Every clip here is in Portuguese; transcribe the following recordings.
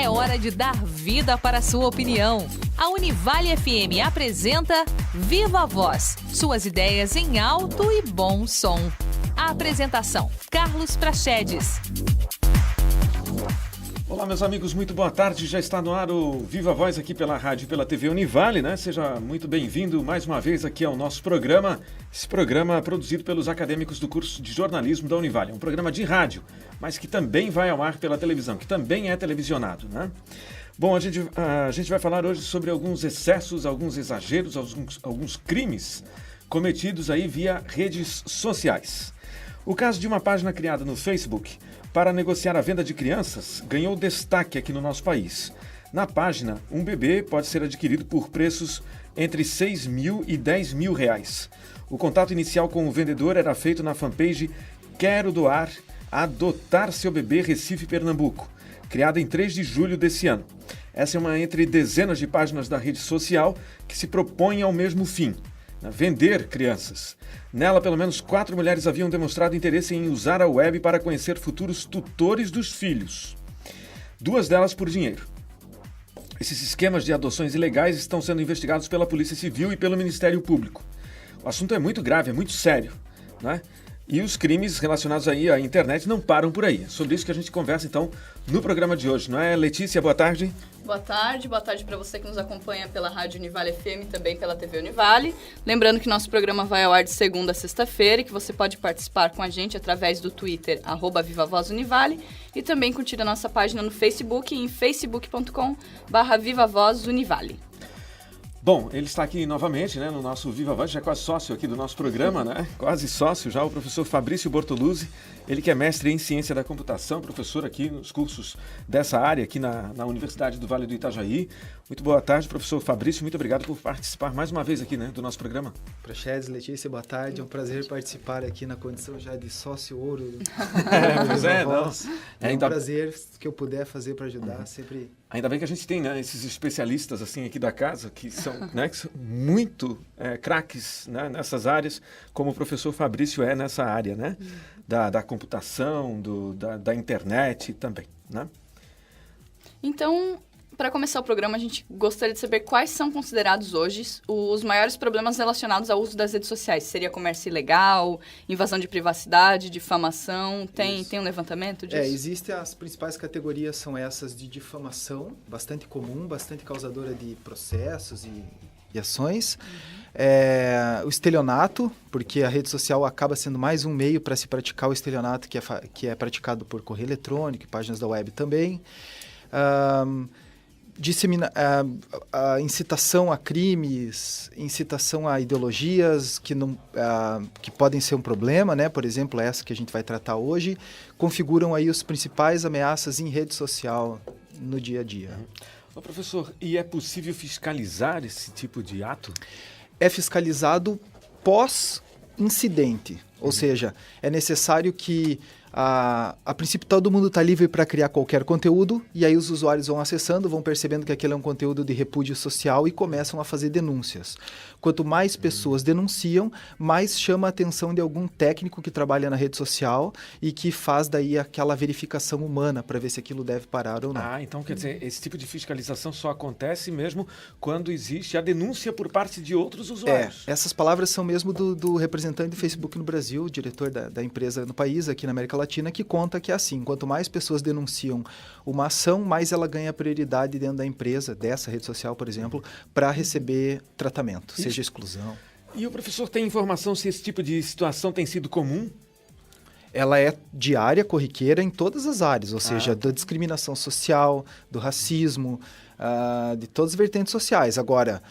É hora de dar vida para a sua opinião. A Univale FM apresenta Viva a Voz, suas ideias em alto e bom som. A apresentação, Carlos Prachedes. Olá, meus amigos, muito boa tarde. Já está no ar o Viva a Voz aqui pela rádio e pela TV Univale, né? Seja muito bem-vindo mais uma vez aqui ao nosso programa. Esse programa é produzido pelos acadêmicos do curso de jornalismo da Univale. É um programa de rádio, mas que também vai ao ar pela televisão, que também é televisionado, né? Bom, a gente vai falar hoje sobre alguns excessos, alguns exageros, alguns crimes cometidos aí via redes sociais. O caso de uma página criada no Facebook para negociar a venda de crianças ganhou destaque aqui no nosso país. Na página, um bebê pode ser adquirido por preços entre 6 mil e 10 mil reais. O contato inicial com o vendedor era feito na fanpage Quero Doar, Adotar Seu Bebê Recife, Pernambuco, criada em 3 de julho desse ano. Essa é uma entre dezenas de páginas da rede social que se propõem ao mesmo fim: vender crianças. Nela, pelo menos 4 mulheres haviam demonstrado interesse em usar a web para conhecer futuros tutores dos filhos. 2 delas por dinheiro. Esses esquemas de adoções ilegais estão sendo investigados pela Polícia Civil e pelo Ministério Público. O assunto é muito grave, é muito sério, né? E os crimes relacionados aí à internet não param por aí. É sobre isso que a gente conversa, então, no programa de hoje, não é, Letícia? Boa tarde. Boa tarde para você que nos acompanha pela Rádio Univale FM e também pela TV Univale. Lembrando que nosso programa vai ao ar de segunda a sexta-feira e que você pode participar com a gente através do Twitter, @VivaVozUnivale, e também curtir a nossa página no Facebook em facebook.com/VivaVozUnivale. Bom, ele está aqui novamente, né, no nosso Viva Voz, já é quase sócio aqui do nosso programa, né? Quase sócio já, o professor Fabrício Bortoluzzi, ele que é mestre em Ciência da Computação, professor aqui nos cursos dessa área aqui na Universidade do Vale do Itajaí. Muito boa tarde, professor Fabrício, muito obrigado por participar mais uma vez aqui, né, do nosso programa. Prachedes, Letícia, boa tarde, é um prazer participar aqui na condição já de sócio ouro. É um prazer que eu puder fazer para ajudar, sempre... Ainda bem que a gente tem, né, esses especialistas assim aqui da casa que são, né, que são muito craques, né, nessas áreas, como o professor Fabrício é nessa área, né, da computação, da internet também, né? Então, para começar o programa, a gente gostaria de saber quais são considerados hoje os maiores problemas relacionados ao uso das redes sociais. Seria comércio ilegal, invasão de privacidade, difamação? Tem um levantamento disso? Existem as principais categorias, são essas de difamação, bastante comum, bastante causadora de processos e ações. O estelionato, porque a rede social acaba sendo mais um meio para se praticar o estelionato que é praticado por correio eletrônico e páginas da web também. A incitação a crimes, incitação a ideologias que podem ser um problema, né? Por exemplo, essa que a gente vai tratar hoje, configuram aí as principais ameaças em rede social no dia a dia. Ô, professor, e é possível fiscalizar esse tipo de ato? É fiscalizado pós-incidente, ou seja, é necessário que a princípio todo mundo está livre para criar qualquer conteúdo e aí os usuários vão acessando, vão percebendo que aquele é um conteúdo de repúdio social e começam a fazer denúncias. Quanto mais pessoas denunciam, mais chama a atenção de algum técnico que trabalha na rede social e que faz daí aquela verificação humana para ver se aquilo deve parar ou não. Então quer dizer, esse tipo de fiscalização só acontece mesmo quando existe a denúncia por parte de outros usuários. Essas palavras são mesmo do representante do Facebook no Brasil, diretor da empresa no país, aqui na América Latina, que conta que é assim: quanto mais pessoas denunciam uma ação, mais ela ganha prioridade dentro da empresa, dessa rede social, por exemplo, para receber tratamento, seja exclusão. E o professor tem informação se esse tipo de situação tem sido comum? Ela é diária, corriqueira em todas as áreas, ou seja, da discriminação social, do racismo, de todas as vertentes sociais. Agora,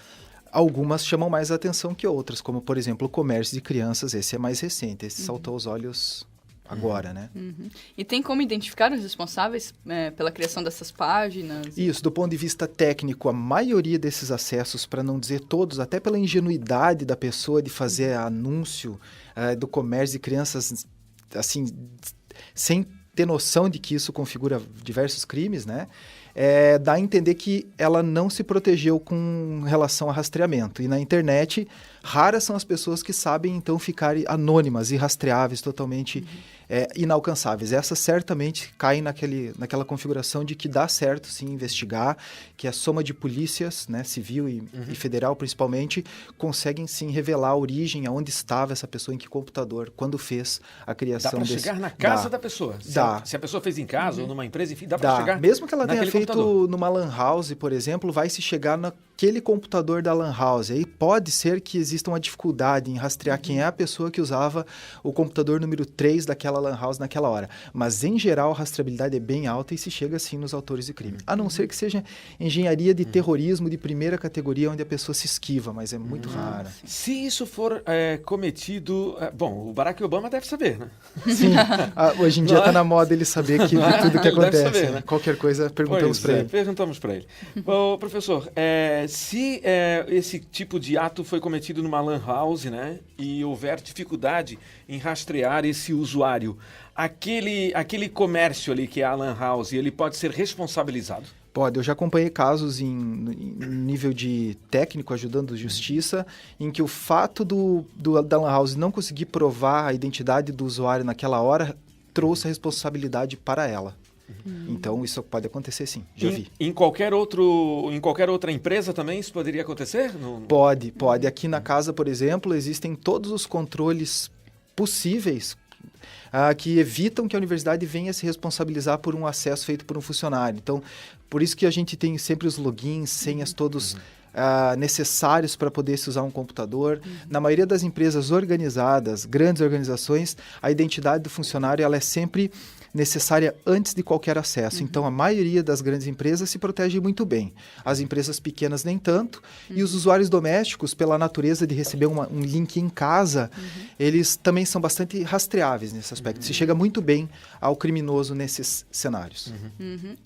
algumas chamam mais atenção que outras, como, por exemplo, o comércio de crianças. Esse é mais recente, esse saltou aos olhos agora, né? E tem como identificar os responsáveis pela criação dessas páginas? Isso, do ponto de vista técnico, a maioria desses acessos, para não dizer todos, até pela ingenuidade da pessoa de fazer anúncio do comércio de crianças, assim, sem ter noção de que isso configura diversos crimes, né? Dá a entender que ela não se protegeu com relação a rastreamento. E na internet, raras são as pessoas que sabem, então, ficar anônimas e rastreáveis totalmente inalcançáveis. Essas certamente caem naquela configuração de que dá certo, sim, investigar, que a soma de polícias, né, civil e federal principalmente, conseguem, sim, revelar a origem, aonde estava essa pessoa, em que computador, quando fez a criação desse... Dá para chegar na casa da pessoa? Se a pessoa fez em casa ou numa empresa, enfim, dá para chegar mesmo que ela tenha feito computador. numa lan house, por exemplo, vai se chegar naquele computador da lan house. Aí pode ser que exista uma dificuldade em rastrear quem é a pessoa que usava o computador número 3 daquela lan house naquela hora. Mas, em geral, a rastreabilidade é bem alta e se chega, sim, nos autores de crime. A não ser que seja engenharia de terrorismo de primeira categoria, onde a pessoa se esquiva, mas é muito rara. Se isso for cometido... bom, o Barack Obama deve saber, né? Sim, hoje em dia está na moda ele saber de tudo que acontece. Saber, né? Qualquer coisa, perguntamos para ele. Perguntamos para ele. Bom, professor, se esse tipo de ato foi cometido numa lan house, né, e houver dificuldade em rastrear esse usuário, aquele comércio ali que é a lan house, ele pode ser responsabilizado? Pode, eu já acompanhei casos em nível de técnico ajudando justiça, em que o fato da lan house não conseguir provar a identidade do usuário naquela hora trouxe a responsabilidade para ela. Então, isso pode acontecer, sim. Já vi. Em qualquer outra empresa também isso poderia acontecer? Pode. Aqui na casa, por exemplo, existem todos os controles possíveis que evitam que a universidade venha se responsabilizar por um acesso feito por um funcionário. Então, por isso que a gente tem sempre os logins, senhas todos necessários para poder se usar um computador. Na maioria das empresas organizadas, grandes organizações, a identidade do funcionário ela é sempre necessária antes de qualquer acesso. Então, a maioria das grandes empresas se protege muito bem. As empresas pequenas nem tanto. E os usuários domésticos, pela natureza de receber um link em casa, eles também são bastante rastreáveis nesse aspecto. Se chega muito bem ao criminoso nesses cenários.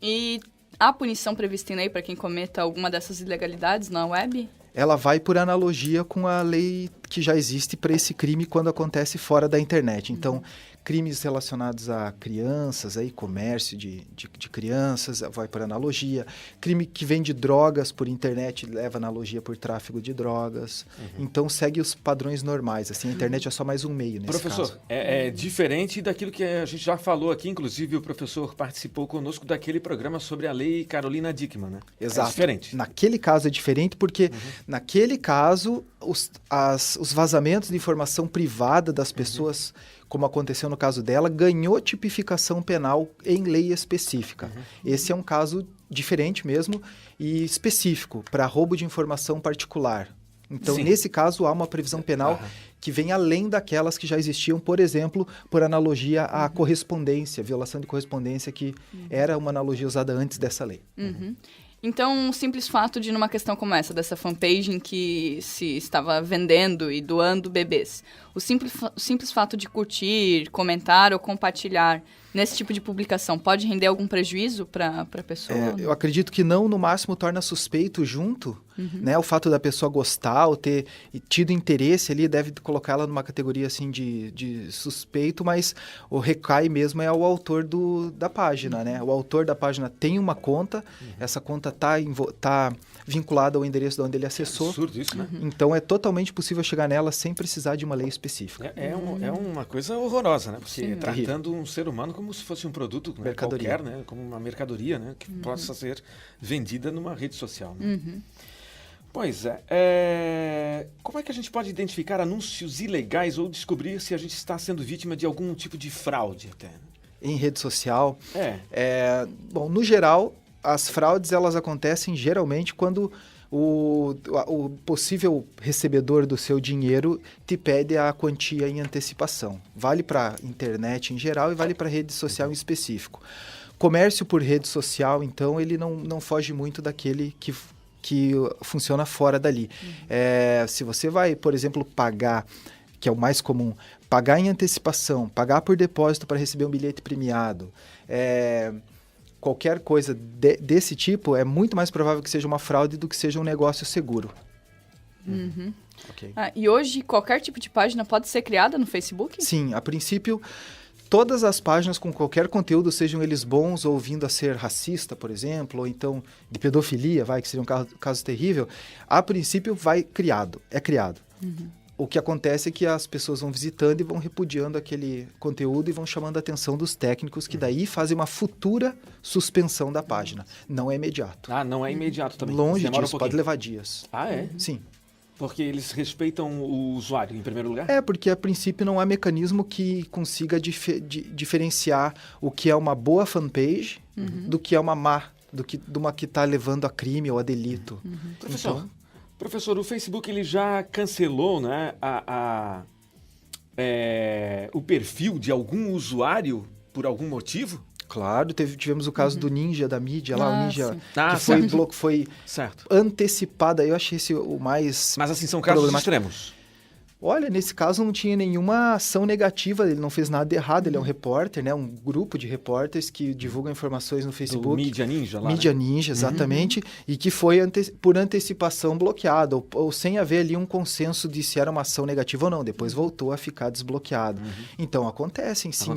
E há punição prevista em lei para quem cometa alguma dessas ilegalidades na web? Ela vai por analogia com a lei que já existe para esse crime quando acontece fora da internet. Então, crimes relacionados a crianças, aí, comércio de crianças, vai por analogia. Crime que vende drogas por internet leva analogia por tráfigo de drogas. Então, segue os padrões normais. Assim, a internet é só mais um meio nesse caso. Professor, é diferente daquilo que a gente já falou aqui. Inclusive, o professor participou conosco daquele programa sobre a lei Carolina Dickmann, né? Exato. É diferente. Naquele caso é diferente porque, naquele caso, os vazamentos de informação privada das pessoas, como aconteceu no caso dela, ganhou tipificação penal em lei específica. Esse é um caso diferente mesmo e específico para roubo de informação particular. Então, nesse caso, há uma previsão penal que vem além daquelas que já existiam, por exemplo, por analogia à correspondência, violação de correspondência, que era uma analogia usada antes dessa lei. Então, um simples fato de, numa questão como essa, dessa fanpage em que se estava vendendo e doando bebês, o simples fato de curtir, comentar ou compartilhar nesse tipo de publicação pode render algum prejuízo para a pessoa? Eu acredito que não, no máximo torna suspeito junto, né? O fato da pessoa gostar ou ter tido interesse ali deve colocar ela numa categoria assim de suspeito, mas o recai mesmo é ao autor da página, né? O autor da página tem uma conta, essa conta tá vinculada ao endereço de onde ele acessou. É absurdo isso, né? Então é totalmente possível chegar nela sem precisar de uma lei específica. É uma coisa horrorosa, né? Porque tratando um ser humano como se fosse um produto, né, qualquer, né? Como uma mercadoria, né? Que possa ser vendida numa rede social. Né? Pois como é que a gente pode identificar anúncios ilegais ou descobrir se a gente está sendo vítima de algum tipo de fraude até? Em rede social? Bom, no geral, as fraudes elas acontecem geralmente quando o possível recebedor do seu dinheiro te pede a quantia em antecipação. Vale para a internet em geral e vale para a rede social em específico. Comércio por rede social, então, ele não foge muito daquele que funciona fora dali. Se você vai, por exemplo, pagar, que é o mais comum, pagar em antecipação, pagar por depósito para receber um bilhete premiado, qualquer coisa desse tipo, é muito mais provável que seja uma fraude do que seja um negócio seguro. Okay. E hoje, qualquer tipo de página pode ser criada no Facebook? Sim, a princípio, todas as páginas com qualquer conteúdo, sejam eles bons ou vindo a ser racista, por exemplo, ou então de pedofilia, que seria um caso terrível, a princípio é criado. o que acontece é que as pessoas vão visitando e vão repudiando aquele conteúdo e vão chamando a atenção dos técnicos, que daí fazem uma futura suspensão da página. Não é imediato. Ah, não é imediato também. Longe Demora disso, um pouquinho. pode levar dias. Ah, é? Sim. Porque eles respeitam o usuário, em primeiro lugar? É, porque a princípio não há mecanismo que consiga diferenciar o que é uma boa fanpage do que é uma má, de uma que está levando a crime ou a delito. Professor, o Facebook ele já cancelou, né, o perfil de algum usuário por algum motivo? Claro, tivemos o caso do Ninja, da mídia, lá, o Ninja, sim. que foi certo. antecipada. Eu achei esse o mais... Mas assim, são casos extremos. Olha, nesse caso não tinha nenhuma ação negativa, ele não fez nada de errado, ele é um repórter, né? Um grupo de repórteres que divulgam informações no Facebook. Do Mídia Ninja lá, Mídia Ninja, exatamente, e que foi por antecipação bloqueado, ou sem haver ali um consenso de se era uma ação negativa ou não, depois voltou a ficar desbloqueado. Então, acontecem sim,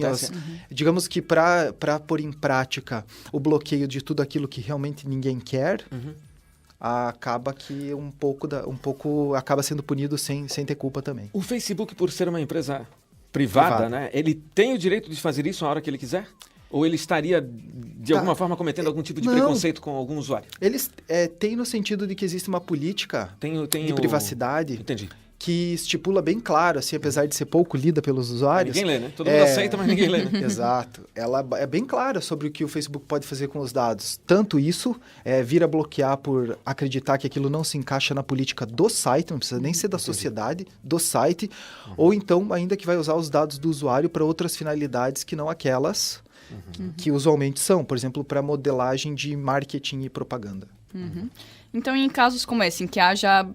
digamos que para pôr em prática o bloqueio de tudo aquilo que realmente ninguém quer... acaba que um pouco acaba sendo punido sem ter culpa também. O Facebook, por ser uma empresa privada, né? Ele tem o direito de fazer isso a hora que ele quiser? Ou ele estaria, de alguma forma, cometendo algum tipo de preconceito com algum usuário? Eles têm no sentido de que existe uma política de privacidade. Entendi. Que estipula bem claro, assim, apesar de ser pouco lida pelos usuários... Ninguém lê, né? Todo mundo aceita, mas ninguém lê, né? Exato. Ela é bem clara sobre o que o Facebook pode fazer com os dados. Tanto isso, vir a bloquear por acreditar que aquilo não se encaixa na política do site, não precisa nem ser da sociedade, do site, ou então ainda que vai usar os dados do usuário para outras finalidades que não aquelas que usualmente são, por exemplo, para modelagem de marketing e propaganda. Então, em casos como esse, em que haja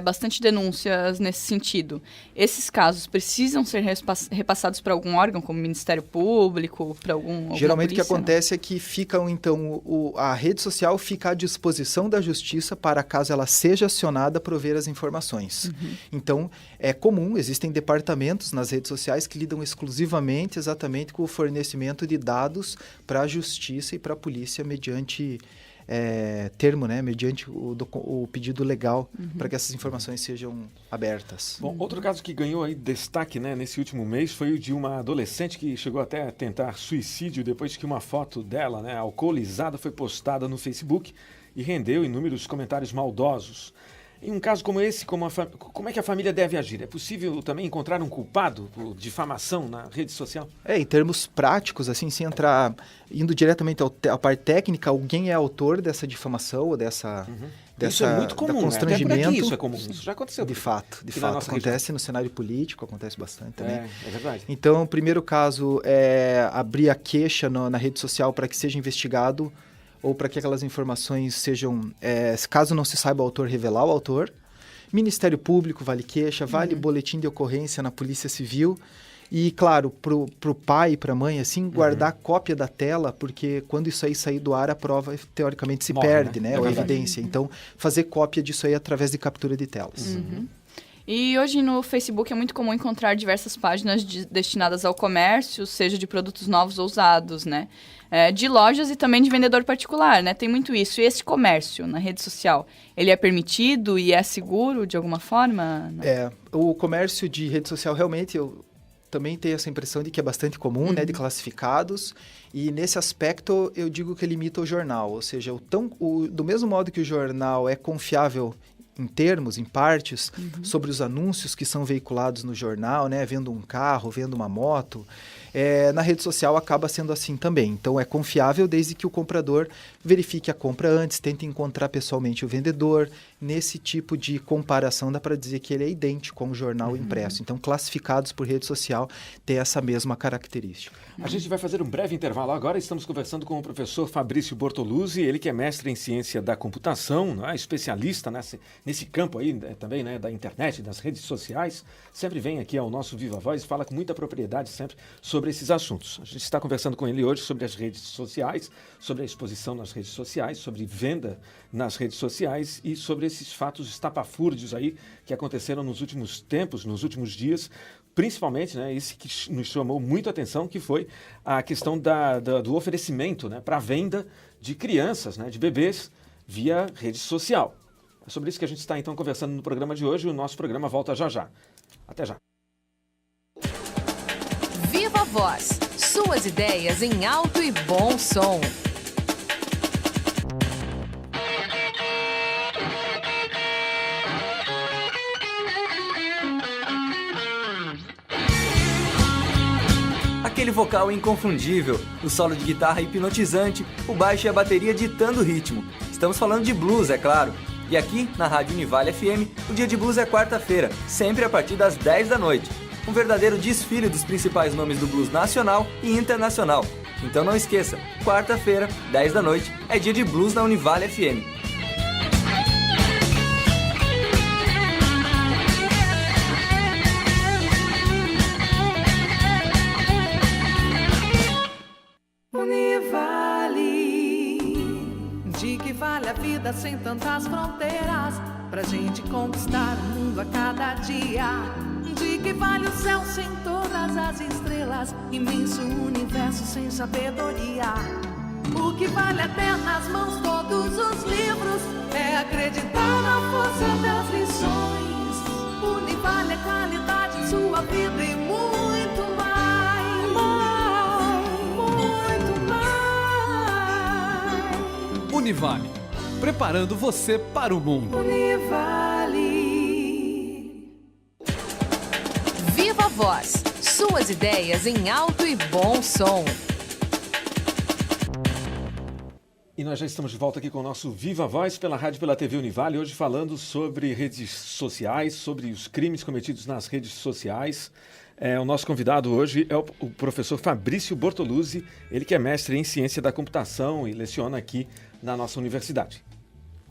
bastante denúncias nesse sentido, esses casos precisam ser repassados para algum órgão, como o Ministério Público, para alguma Geralmente polícia, o que acontece é que ficam, então, a rede social fica à disposição da justiça para, caso ela seja acionada, prover as informações. Então, é comum, existem departamentos nas redes sociais que lidam exclusivamente, exatamente, com o fornecimento de dados para a justiça e para a polícia mediante... termo, né, mediante o pedido legal para que essas informações sejam abertas. Bom, outro caso que ganhou aí destaque, né, nesse último mês foi o de uma adolescente que chegou até a tentar suicídio depois que uma foto dela, né, alcoolizada, foi postada no Facebook e rendeu inúmeros comentários maldosos. Em um caso como esse, como é que a família deve agir? É possível também encontrar um culpado por difamação na rede social? Em termos práticos, assim, sem entrar, indo diretamente à parte técnica, alguém é autor dessa difamação ou dessa isso é muito comum, constrangimento. Né? Até por aqui isso é comum, isso já aconteceu. De fato. Acontece no cenário político, acontece bastante também. É verdade. Então, o primeiro caso é abrir a queixa na rede social para que seja investigado ou para que aquelas informações sejam, caso não se saiba o autor, revelar o autor. Ministério Público vale queixa, vale boletim de ocorrência na Polícia Civil. E, claro, pro pai e pra mãe, assim, guardar cópia da tela, porque quando isso aí sair do ar, a prova, teoricamente, se perde, né? Ou a evidência. Então, fazer cópia disso aí através de captura de telas. E hoje no Facebook é muito comum encontrar diversas páginas destinadas ao comércio, seja de produtos novos ou usados, né? De lojas e também de vendedor particular, né? Tem muito isso. E esse comércio na rede social, ele é permitido e é seguro de alguma forma? O comércio de rede social realmente, eu também tenho essa impressão de que é bastante comum, né? De classificados. E nesse aspecto eu digo que limita o jornal. Ou seja, do mesmo modo que o jornal é confiável em termos, em partes, sobre os anúncios que são veiculados no jornal, né? Vendo um carro, vendo uma moto. Na rede social acaba sendo assim também. Então, é confiável desde que o comprador verifique a compra antes, tente encontrar pessoalmente o vendedor. Nesse tipo de comparação, dá para dizer que ele é idêntico ao jornal impresso. Então, classificados por rede social, tem essa mesma característica. A gente vai fazer um breve intervalo agora. Estamos conversando com o professor Fabrício Bortoluzzi, ele que é mestre em ciência da computação, né? Especialista nesse campo aí também, né? Da internet, das redes sociais. Sempre vem aqui ao nosso Viva Voz e fala com muita propriedade sempre sobre esses assuntos. A gente está conversando com ele hoje sobre as redes sociais, sobre a exposição nas redes sociais, sobre venda nas redes sociais e sobre esses fatos estapafúrdios aí que aconteceram nos últimos tempos, nos últimos dias, principalmente, né, esse que nos chamou muito a atenção, que foi a questão do oferecimento, né, para venda de crianças, né, de bebês, via rede social. É sobre isso que a gente está, então, conversando no programa de hoje. O nosso programa volta já já. Até já. Viva a Voz, suas ideias em alto e bom som. Aquele vocal inconfundível, o solo de guitarra hipnotizante, o baixo e a bateria ditando o ritmo. Estamos falando de blues, é claro. E aqui, na Rádio Univale FM, o dia de blues é quarta-feira, sempre a partir das 10 da noite. Um verdadeiro desfile dos principais nomes do blues nacional e internacional. Então não esqueça, quarta-feira, 10 da noite, é dia de blues na Univale FM. De que vale a vida sem tantas fronteiras, pra gente conquistar o mundo a cada dia? De que vale o céu sem todas as estrelas, imenso universo sem sabedoria? O que vale a terra nas mãos todos os livros, é acreditar na força das lições. Univale é qualidade em sua vida e muito mais, muito mais. Univale, preparando você para o mundo. Univale. Viva a Voz, suas ideias em alto e bom som. E nós já estamos de volta aqui com o nosso Viva a Voz pela rádio e pela TV Univale, hoje falando sobre redes sociais, sobre os crimes cometidos nas redes sociais. O nosso convidado hoje é o professor Fabrício Bortoluzzi, ele que é mestre em ciência da computação e leciona aqui na nossa universidade.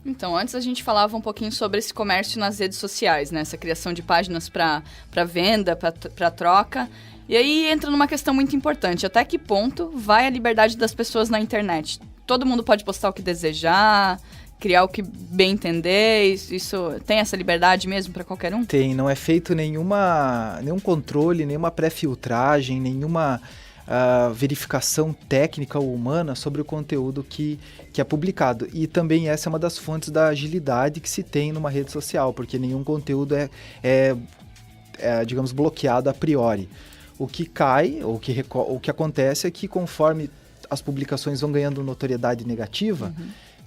Então, antes a gente falava um pouquinho sobre esse comércio nas redes sociais, né? Essa criação de páginas para venda, para troca. E aí entra numa questão muito importante. Até que ponto vai a liberdade das pessoas na internet? Todo mundo pode postar o que desejar, criar o que bem entender? Isso tem essa liberdade mesmo para qualquer um? Tem, não é feito nenhum controle, nenhuma pré-filtragem, nenhuma verificação técnica ou humana sobre o conteúdo que é publicado. E também essa é uma das fontes da agilidade que se tem numa rede social, porque nenhum conteúdo é digamos, bloqueado a priori. O que cai, o que acontece é que conforme as publicações vão ganhando notoriedade negativa,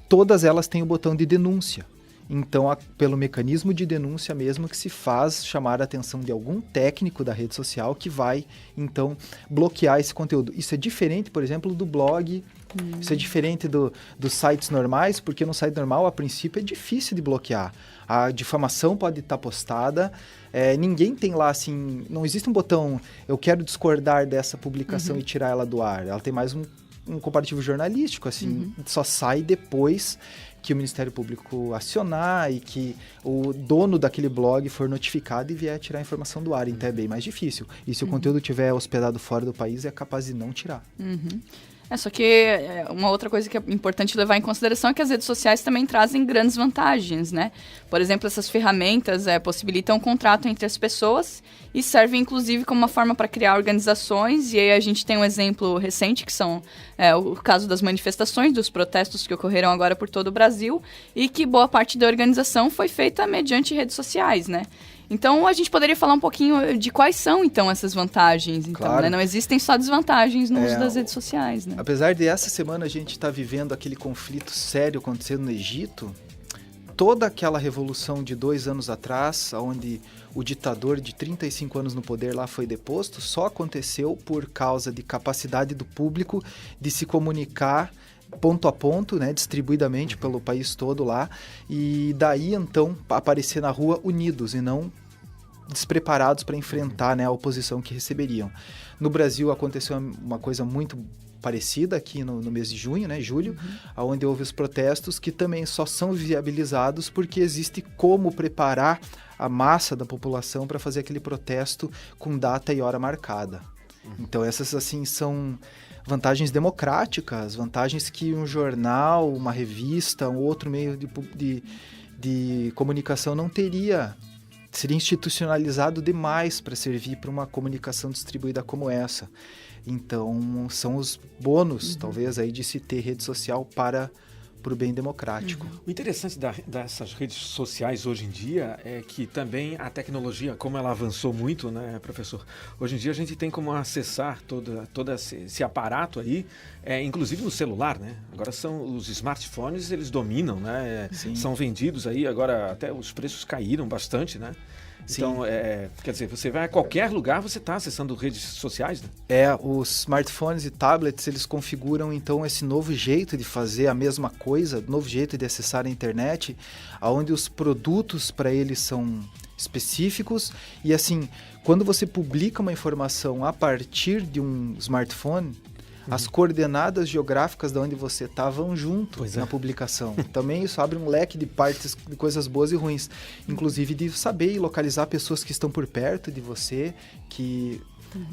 todas elas têm o botão de denúncia. Então, pelo mecanismo de denúncia mesmo que se faz chamar a atenção de algum técnico da rede social que vai, então, bloquear esse conteúdo. Isso é diferente, por exemplo, do blog, isso é diferente dos sites normais, porque no site normal, a princípio, é difícil de bloquear. A difamação pode estar postada, ninguém tem lá, assim, não existe um botão, eu quero discordar dessa publicação e tirar ela do ar. Ela tem mais um comparativo jornalístico, assim, só sai depois que o Ministério Público acionar e que o dono daquele blog for notificado e vier tirar a informação do ar. Então é bem mais difícil. E se o conteúdo estiver hospedado fora do país, é capaz de não tirar. Só que uma outra coisa que é importante levar em consideração é que as redes sociais também trazem grandes vantagens, né? Por exemplo, essas ferramentas possibilitam um contrato entre as pessoas e servem, inclusive, como uma forma para criar organizações. E aí a gente tem um exemplo recente, que são o caso das manifestações, dos protestos que ocorreram agora por todo o Brasil, e que boa parte da organização foi feita mediante redes sociais, né? Então, a gente poderia falar um pouquinho de quais são, então, essas vantagens. Então, claro. né? Não existem só desvantagens no uso das redes sociais, né? Apesar de essa semana a gente estar vivendo aquele conflito sério acontecendo no Egito, toda aquela revolução de 2 anos atrás, onde o ditador de 35 anos no poder lá foi deposto, só aconteceu por causa de capacidade do público de se comunicar ponto a ponto, né, distribuidamente pelo país todo lá, e daí então aparecer na rua unidos e não despreparados para enfrentar, né, a oposição que receberiam. No Brasil aconteceu uma coisa muito parecida aqui no mês de junho, né, julho, onde houve os protestos que também só são viabilizados porque existe como preparar a massa da população para fazer aquele protesto com data e hora marcada. Então essas assim são vantagens democráticas, vantagens que um jornal, uma revista, um outro meio de comunicação não teria. Seria institucionalizado demais para servir para uma comunicação distribuída como essa. Então, são os bônus, talvez, aí de se ter rede social para para o bem democrático. O interessante dessas redes sociais hoje em dia é que também a tecnologia, como ela avançou muito, né, professor? Hoje em dia a gente tem como acessar todo esse aparato aí, inclusive no celular, né? Agora são os smartphones, eles dominam, né? São vendidos aí, agora até os preços caíram bastante, né? Então, quer dizer, você vai a qualquer lugar, você está acessando redes sociais, né? Os smartphones e tablets, eles configuram, então, esse novo jeito de fazer a mesma coisa, novo jeito de acessar a internet, onde os produtos para eles são específicos. E, assim, quando você publica uma informação a partir de um smartphone, as coordenadas geográficas de onde você está vão junto na publicação. Também isso abre um leque de partes de coisas boas e ruins. Inclusive de saber e localizar pessoas que estão por perto de você, que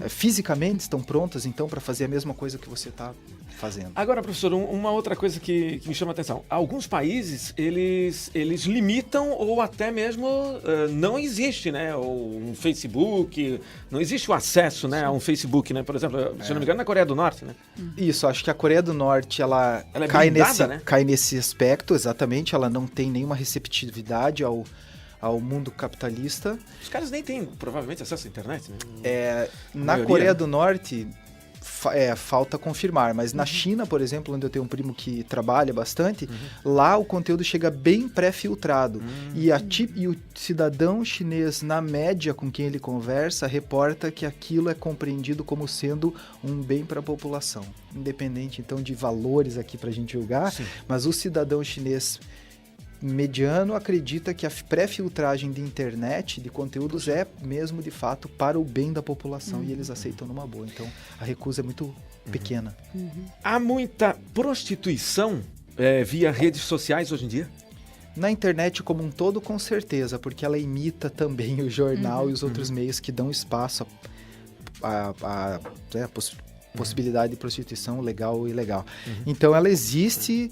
fisicamente estão prontas, então, para fazer a mesma coisa que você está fazendo. Agora, professor, uma outra coisa que me chama a atenção. Alguns países, eles limitam ou até mesmo não existe, né? Um Facebook, não existe o acesso, né, a um Facebook, né? Por exemplo, se eu não me engano, na Coreia do Norte, né? Isso, acho que a Coreia do Norte, ela é cai, blindada, né? cai nesse aspecto, exatamente. Ela não tem nenhuma receptividade ao mundo capitalista. Os caras nem têm, provavelmente, acesso à internet, né? Na Coreia do Norte, falta confirmar, mas na China, por exemplo, onde eu tenho um primo que trabalha bastante, lá o conteúdo chega bem pré-filtrado. E o cidadão chinês, na média com quem ele conversa, reporta que aquilo é compreendido como sendo um bem para a população. Independente, então, de valores aqui para a gente julgar, mas o cidadão chinês mediano acredita que a pré-filtragem de internet, de conteúdos, é mesmo, de fato, para o bem da população, e eles aceitam numa boa. Então, a recusa é muito pequena. Há muita prostituição via redes sociais hoje em dia? Na internet como um todo, com certeza, porque ela imita também o jornal e os outros meios que dão espaço a possibilidade de prostituição legal e ilegal. Então, ela existe...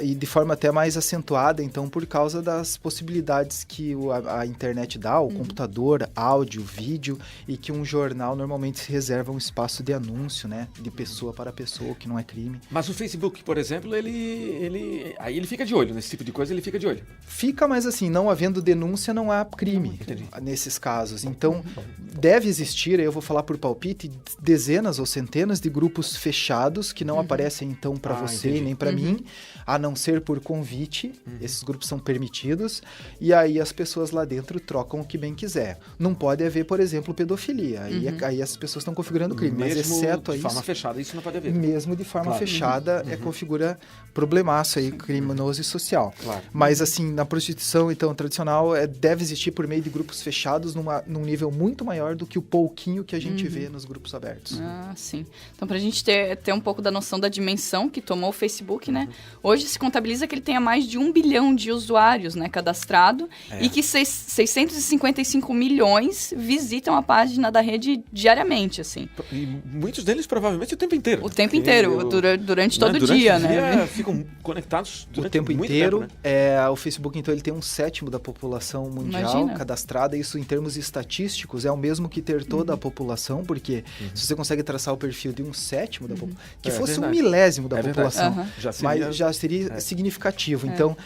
e de forma até mais acentuada, então, por causa das possibilidades que a internet dá, o computador, áudio, vídeo, e que um jornal normalmente se reserva um espaço de anúncio, né, de pessoa para pessoa, que não é crime. Mas o Facebook, por exemplo, aí ele fica de olho nesse tipo de coisa, ele fica de olho. Fica, mas assim, não havendo denúncia, não há crime nesses casos. Então, deve existir, eu vou falar por palpite, dezenas ou centenas de grupos fechados que não aparecem, então, para você e nem para mim, a não ser por convite. Esses grupos são permitidos, e aí as pessoas lá dentro trocam o que bem quiser. Não pode haver, por exemplo, pedofilia. Aí as pessoas estão configurando crime, mas exceto de forma fechada, isso não pode haver. Mesmo de forma fechada, configura problemaço aí, criminoso e social. Mas assim, na prostituição, então, tradicional, deve existir por meio de grupos fechados num nível muito maior do que o pouquinho que a gente vê nos grupos abertos. Ah, sim. Então, pra gente ter um pouco da noção da dimensão que tomou o Facebook, né? Hoje se contabiliza que ele tenha mais de 1 bilhão de usuários, né, cadastrado, e que 655 milhões visitam a página da rede diariamente, assim. E muitos deles provavelmente o tempo inteiro. O tempo inteiro, durante todo o dia, né? Ficam conectados o tempo inteiro. O Facebook, então, ele tem 1/7 da população mundial cadastrada. Isso, em termos estatísticos, é o mesmo que ter toda a população, porque se você consegue traçar o perfil de 1/7 da população, que fosse 1/1000 da população, mas já seria significativo. Então,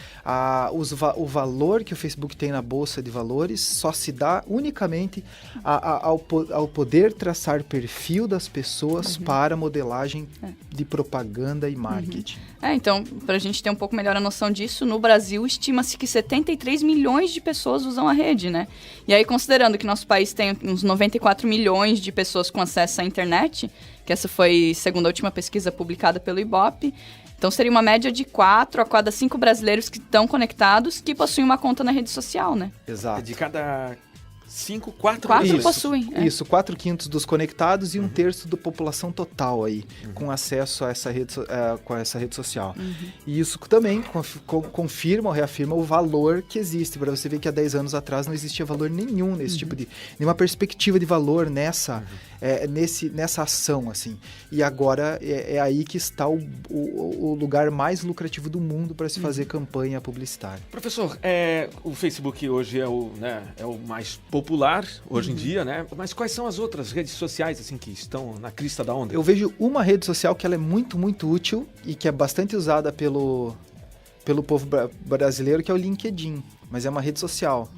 o valor que o Facebook tem na bolsa de valores só se dá unicamente ao poder traçar perfil das pessoas para modelagem de propaganda e marketing. Então, para a gente ter um pouco melhor a noção disso, no Brasil estima-se que 73 milhões de pessoas usam a rede, né? E aí, considerando que nosso país tem uns 94 milhões de pessoas com acesso à internet, que essa foi segundo a última pesquisa publicada pelo Ibope, então seria uma média de 4 a cada 5 brasileiros que estão conectados que possuem uma conta na rede social, né? Exato. De cada 5, 4 possuem. Isso, 4/5 dos conectados e 1/3 da população total aí, com acesso a essa rede social. E isso também confirma ou reafirma o valor que existe, para você ver que há 10 anos atrás não existia valor nenhum nesse tipo de... nenhuma perspectiva de valor nessa ação, assim. E agora é aí que está o lugar mais lucrativo do mundo para se fazer campanha publicitária. Professor, o Facebook hoje é o mais popular popular hoje em dia, né? Mas quais são as outras redes sociais assim que estão na crista da onda? Eu vejo uma rede social que ela é muito, muito útil e que é bastante usada pelo povo brasileiro, que é o LinkedIn. Mas é uma rede social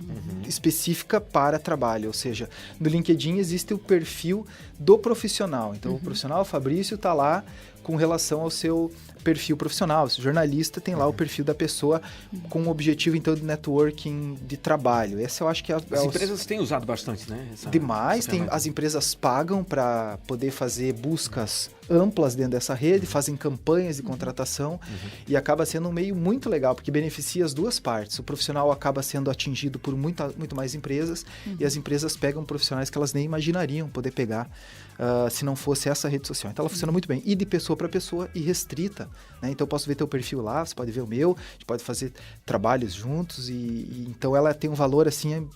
específica para trabalho. Ou seja, no LinkedIn existe o perfil do profissional. Então, o profissional, o Fabrício, está lá com relação ao seu perfil profissional. O jornalista tem lá o perfil da pessoa com o objetivo, então, de networking de trabalho. Essa eu acho que é... As empresas têm usado bastante, né? Demais. As empresas pagam para poder fazer buscas amplas dentro dessa rede, fazem campanhas de contratação e acaba sendo um meio muito legal, porque beneficia as duas partes. O profissional acaba sendo atingido por muito mais empresas e as empresas pegam profissionais que elas nem imaginariam poder pegar se não fosse essa rede social. Então ela funciona muito bem. E de pessoa para pessoa e restrita. Né? Então eu posso ver teu perfil lá, você pode ver o meu, a gente pode fazer trabalhos juntos e então ela tem um valor assim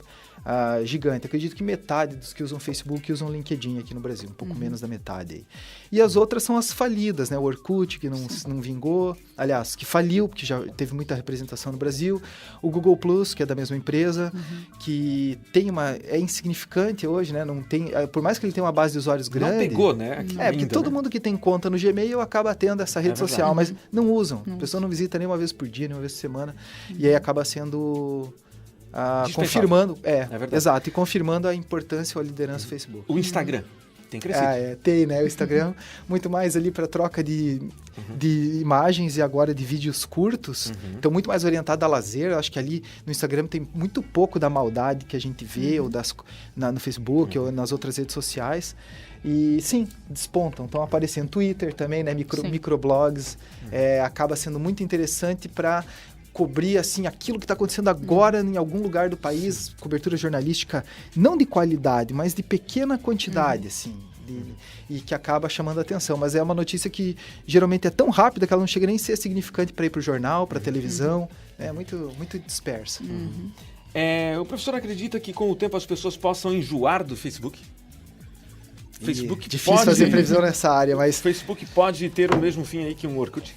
gigante. Acredito que metade dos que usam Facebook usam LinkedIn aqui no Brasil, um pouco menos da metade aí. E as outras são as falidas, né? O Orkut, que não vingou, aliás, que faliu, porque já teve muita representação no Brasil. O Google Plus, que é da mesma empresa, que é insignificante hoje, né? Não tem, por mais que ele tenha uma base de usuários grande... Não pegou, né? Porque todo mundo que tem conta no Gmail acaba tendo essa rede social, mas não usam. A pessoa não visita nem uma vez por dia, nem uma vez por semana, e aí acaba sendo... confirmando, exato, e confirmando a importância ou a liderança do Facebook. O Instagram tem crescido. Tem, né? O Instagram, muito mais ali para troca de imagens e agora de vídeos curtos. Então, muito mais orientado a lazer. Eu acho que ali no Instagram tem muito pouco da maldade que a gente vê ou no Facebook ou nas outras redes sociais. E sim, despontam. Estão aparecendo Twitter também, né? Microblogs. Acaba sendo muito interessante para cobrir assim aquilo que está acontecendo agora em algum lugar do país, cobertura jornalística não de qualidade, mas de pequena quantidade, assim, e que acaba chamando a atenção. Mas é uma notícia que geralmente é tão rápida que ela não chega nem a ser significante para ir para o jornal, para a televisão, é muito, muito dispersa. O professor acredita que com o tempo as pessoas possam enjoar do Facebook? Facebook difícil fazer previsão nessa área, mas... O Facebook pode ter o mesmo fim aí que um Orkut?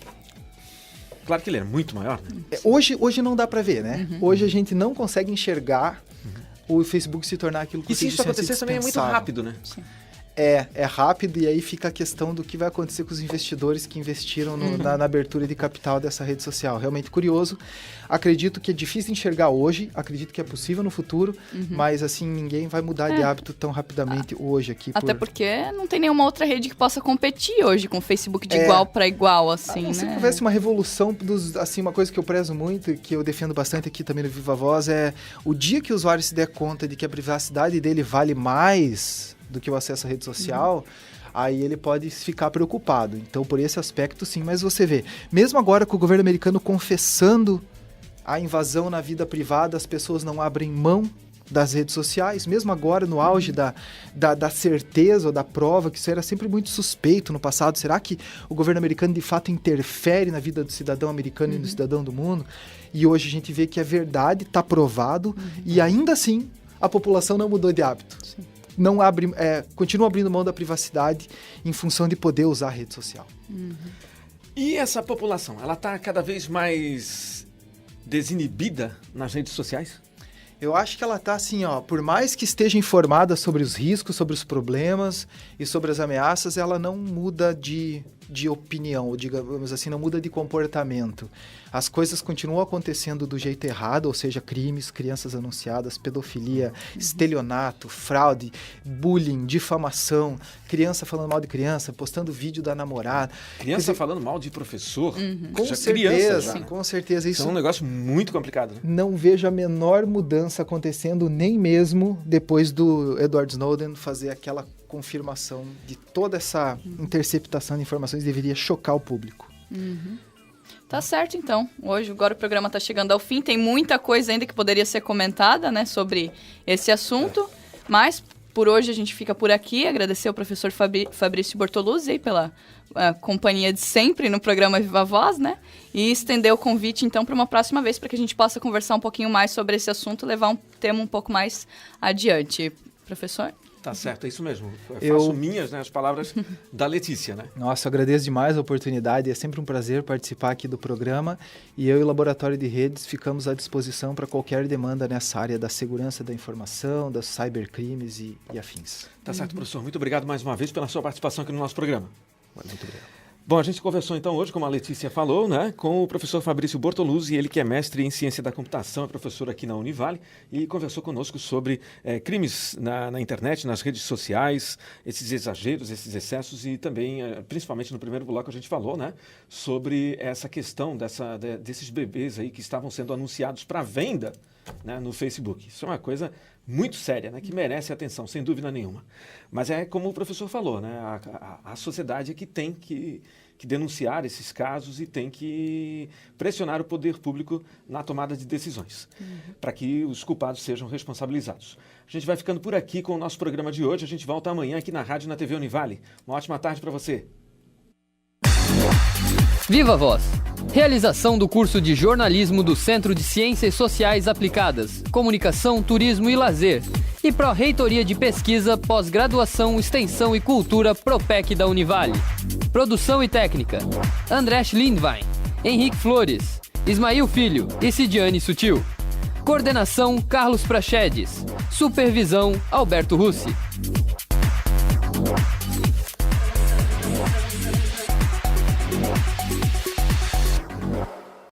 Claro que ele é muito maior, né? Hoje não dá para ver, né? Hoje a gente não consegue enxergar o Facebook se tornar aquilo que se isso acontecer também é muito rápido, né? Sim. É rápido e aí fica a questão do que vai acontecer com os investidores que investiram na abertura de capital dessa rede social. Realmente curioso. Acredito que é difícil de enxergar hoje, acredito que é possível no futuro, mas assim, ninguém vai mudar de hábito tão rapidamente hoje aqui. Até porque não tem nenhuma outra rede que possa competir hoje com o Facebook de igual para igual, assim, né? Se houvesse uma revolução, assim, uma coisa que eu prezo muito e que eu defendo bastante aqui também no Viva Voz é o dia que o usuário se der conta de que a privacidade dele vale mais do que o acesso à rede social, aí ele pode ficar preocupado. Então, por esse aspecto, sim. Mas você vê, mesmo agora com o governo americano confessando a invasão na vida privada, as pessoas não abrem mão das redes sociais, mesmo agora no auge da certeza ou da prova, que isso era sempre muito suspeito no passado. Será que o governo americano de fato interfere na vida do cidadão americano e do cidadão do mundo? E hoje a gente vê que é verdade, está provado, e ainda assim a população não mudou de hábito. Sim. Não continua abrindo mão da privacidade em função de poder usar a rede social. E essa população, ela está cada vez mais desinibida nas redes sociais? Eu acho que ela está assim, por mais que esteja informada sobre os riscos, sobre os problemas e sobre as ameaças, ela não muda de opinião, ou digamos assim, não muda de comportamento. As coisas continuam acontecendo do jeito errado, ou seja, crimes, crianças anunciadas, pedofilia, estelionato, fraude, bullying, difamação, criança falando mal de criança, postando vídeo da namorada. Criança falando mal de professor? Com certeza, criança, já, com certeza. Isso é um negócio muito complicado, né? Não vejo a menor mudança acontecendo, nem mesmo depois do Edward Snowden fazer aquela confirmação de toda essa interceptação de informações. Deveria chocar o público. Tá certo, então. Agora o programa está chegando ao fim. Tem muita coisa ainda que poderia ser comentada, né, sobre esse assunto. Mas, por hoje, a gente fica por aqui. Agradecer ao professor Fabrício Bortoluzzi pela companhia de sempre no programa Viva Voz, né? E estender o convite, então, para uma próxima vez, para que a gente possa conversar um pouquinho mais sobre esse assunto, levar um tema um pouco mais adiante. Professor? Tá certo, é isso mesmo. Eu faço minhas, né, as palavras da Letícia, né? Nossa, agradeço demais a oportunidade. É sempre um prazer participar aqui do programa. E eu e o Laboratório de Redes ficamos à disposição para qualquer demanda nessa área da segurança da informação, das cybercrimes e afins. Tá certo, professor. Muito obrigado mais uma vez pela sua participação aqui no nosso programa. Muito obrigado. Bom, a gente conversou então hoje, como a Letícia falou, né, com o professor Fabrício Bortoluzzi, ele que é mestre em ciência da computação, é professor aqui na Univale, e conversou conosco sobre crimes na internet, nas redes sociais, esses exageros, esses excessos, e também, principalmente no primeiro bloco, a gente falou, né, sobre essa questão desses bebês aí que estavam sendo anunciados para venda, né, no Facebook. Isso é uma coisa muito séria, né, que merece atenção, sem dúvida nenhuma. Mas é como o professor falou, né, a sociedade é que tem que denunciar esses casos e tem que pressionar o poder público na tomada de decisões, para que os culpados sejam responsabilizados. A gente vai ficando por aqui com o nosso programa de hoje. A gente volta amanhã aqui na rádio, na TV Univale. Uma ótima tarde para você. Viva Voz! Realização do curso de jornalismo do Centro de Ciências Sociais Aplicadas, Comunicação, Turismo e Lazer e Pró-Reitoria de Pesquisa, Pós-Graduação, Extensão e Cultura Propec da Univale. Produção e técnica: André Lindwein, Henrique Flores, Ismael Filho e Cidiane Sutil. Coordenação: Carlos Prachedes. Supervisão: Alberto Russi.